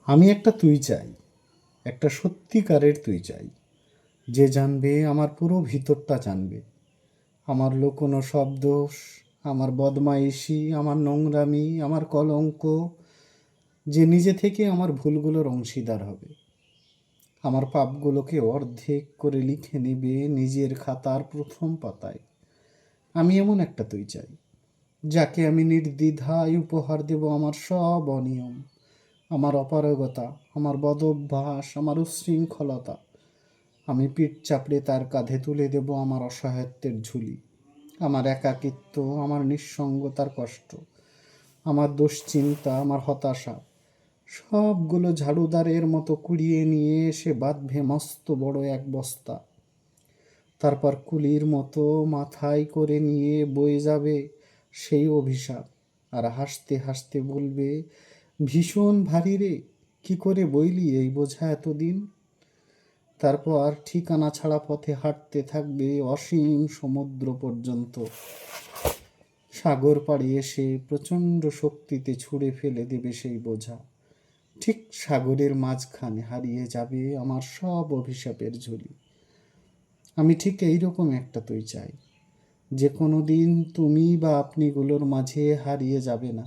আমি একটা তুই চাই, একটা সত্যিকারের তুই চাই, যে জানবে আমার পুরো ভিতরটা জানবে, আমার লুকোনো সব দোষ, আমার বদমাইশি, আমার নোংরামি, আমার কলঙ্ক, যে নিজে থেকে আমার ভুলগুলোর অংশীদার হবে, আমার পাপগুলোকে অর্ধেক করে লিখে নেবে নিজের খাতার প্রথম পাতায়। আমি এমন একটা তুই চাই, যাকে আমি নির্দ্বিধায় উপহার দেব আমার সব অনিয়ম, আমার অপারগতা, আমার বদভ্যাস, আমার উচ্ছৃঙ্খলতা। আমি পিঠ চাপড়ে তার কাঁধে তুলে দেব আমার অসহায়ত্বের ঝুলি, আমার একাকিত্ব, আমার নিঃসঙ্গতার কষ্ট, আমার দুশ্চিন্তা, আমার হতাশা, সবগুলো ঝাড়ুদারের মতো কুড়িয়ে নিয়ে এসে বাঁধবে মস্ত বড় এক বস্তা। তারপর কুলির মতো মাথায় করে নিয়ে বয়ে যাবে সেই অভিশাপ, আর হাসতে হাসতে বলবে, ভীষণ ভারী রে, কি করে বইলি এই বোঝা এতদিন। তারপর ঠিকানা ছাড়া পথে হাঁটতে থাকবে অসীম সমুদ্র পর্যন্ত। সাগর পাড়ে এসে প্রচণ্ড শক্তিতে ছুঁড়ে ফেলে দেবে সেই বোঝা। ঠিক সাগরের মাঝখানে হারিয়ে যাবে আমার সব অভিশাপের ঝুলি। আমি ঠিক এইরকম একটা তুই চাই, যে কোনো দিন তুমি বা আপনিগুলোর মাঝে হারিয়ে যাবে না,